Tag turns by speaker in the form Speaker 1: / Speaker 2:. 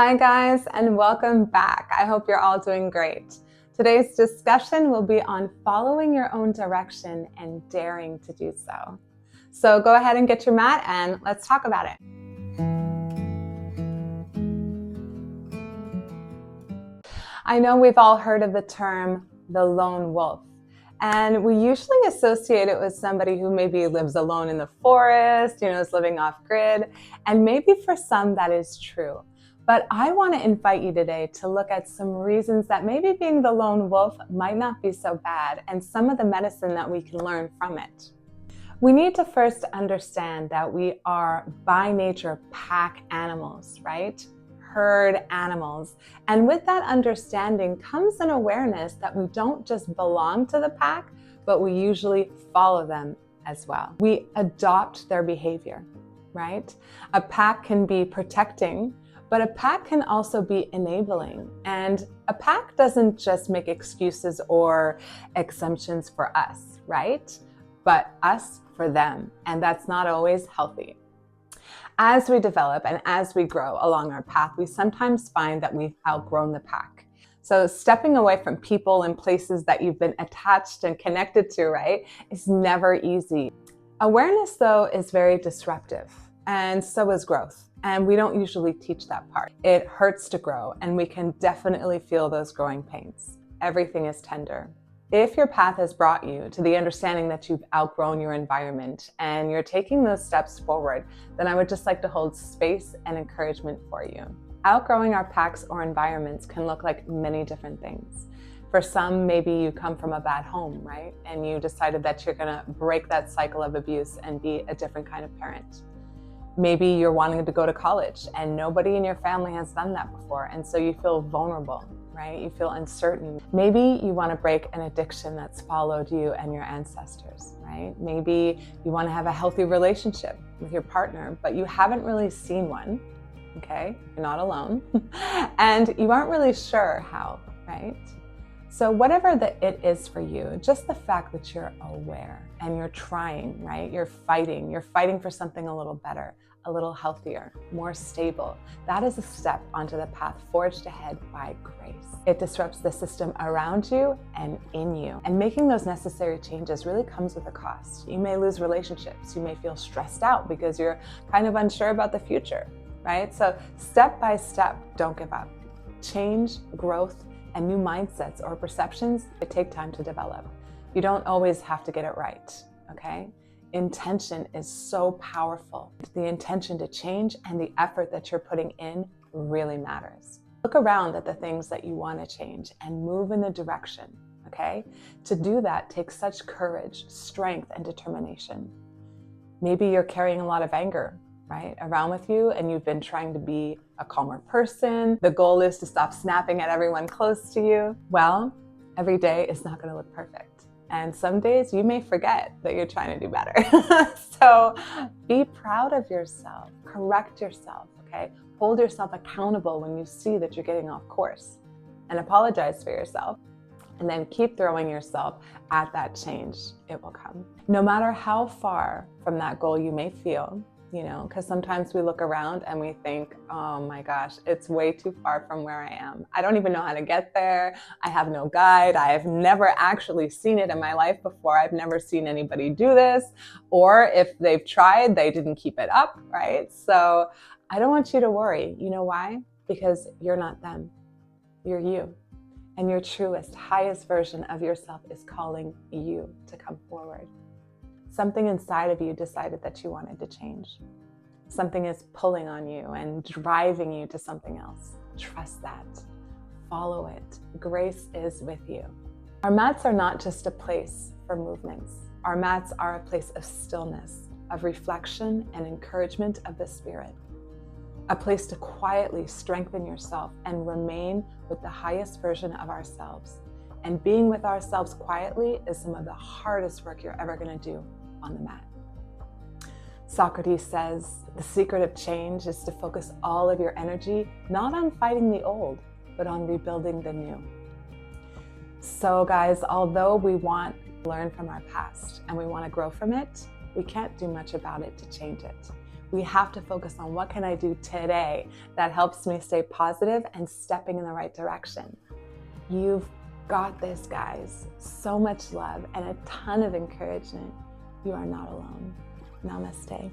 Speaker 1: Hi guys, and welcome back. I hope you're all doing great. Today's discussion will be on following your own direction and daring to do so. So go ahead and get your mat and let's talk about it. I know we've all heard of the term the lone wolf, and we usually associate it with somebody who maybe lives alone in the forest, is living off grid, and maybe for some that is true. But I want to invite you today to look at some reasons that maybe being the lone wolf might not be so bad and some of the medicine that we can learn from it. We need to first understand that we are by nature pack animals, right? Herd animals. And with that understanding comes an awareness that we don't just belong to the pack, but we usually follow them as well. We adopt their behavior, right? A pack can be protecting, but a pack can also be enabling. And a pack doesn't just make excuses or exemptions for us, right? But us for them. And that's not always healthy. As we develop and as we grow along our path, we sometimes find that we've outgrown the pack. So stepping away from people and places that you've been attached and connected to, right, is never easy. Awareness, though, is very disruptive, and so is growth. And we don't usually teach that part. It hurts to grow, and we can definitely feel those growing pains. Everything is tender. If your path has brought you to the understanding that you've outgrown your environment and you're taking those steps forward, then I would just like to hold space and encouragement for you. Outgrowing our packs or environments can look like many different things. For some, maybe you come from a bad home, right? And you decided that you're gonna break that cycle of abuse and be a different kind of parent. Maybe you're wanting to go to college and nobody in your family has done that before, and so you feel vulnerable, right? You feel uncertain. Maybe you want to break an addiction that's followed you and your ancestors, right? Maybe you want to have a healthy relationship with your partner, but you haven't really seen one, okay? You're not alone. And you aren't really sure how, right? So whatever it is for you, just the fact that you're aware and you're trying, right? You're fighting for something a little better, a little healthier, more stable. That is a step onto the path forged ahead by grace. It disrupts the system around you and in you. And making those necessary changes really comes with a cost. You may lose relationships. You may feel stressed out because you're kind of unsure about the future, right? So step by step, don't give up. Change, growth, and new mindsets or perceptions, it take time to develop. You don't always have to get it right, okay? Intention is so powerful. The intention to change and the effort that you're putting in really matters. Look around at the things that you want to change and move in the direction, okay? To do that takes such courage, strength, and determination. Maybe you're carrying a lot of anger, right, around with you, and you've been trying to be a calmer person. The goal is to stop snapping at everyone close to you. Well, every day is not going to look perfect. And some days you may forget that you're trying to do better. So be proud of yourself, correct yourself, okay? Hold yourself accountable when you see that you're getting off course, and apologize for yourself. And then keep throwing yourself at that change. It will come. No matter how far from that goal you may feel, because sometimes we look around and we think, oh my gosh, it's way too far from where I am. I don't even know how to get there. I have no guide. I have never actually seen it in my life before. I've never seen anybody do this. Or if they've tried, they didn't keep it up, right? So I don't want you to worry. You know why? Because you're not them. You're you. And your truest, highest version of yourself is calling you to come forward. Something inside of you decided that you wanted to change. Something is pulling on you and driving you to something else. Trust that. Follow it. Grace is with you. Our mats are not just a place for movements. Our mats are a place of stillness, of reflection and encouragement of the spirit. A place to quietly strengthen yourself and remain with the highest version of ourselves. And being with ourselves quietly is some of the hardest work you're ever going to do on the mat. Socrates says, the secret of change is to focus all of your energy not on fighting the old, but on rebuilding the new. So guys, although we want to learn from our past and we want to grow from it, we can't do much about it to change it. We have to focus on what can I do today that helps me stay positive and stepping in the right direction. You've got this, guys. So much love and a ton of encouragement. You are not alone. Namaste.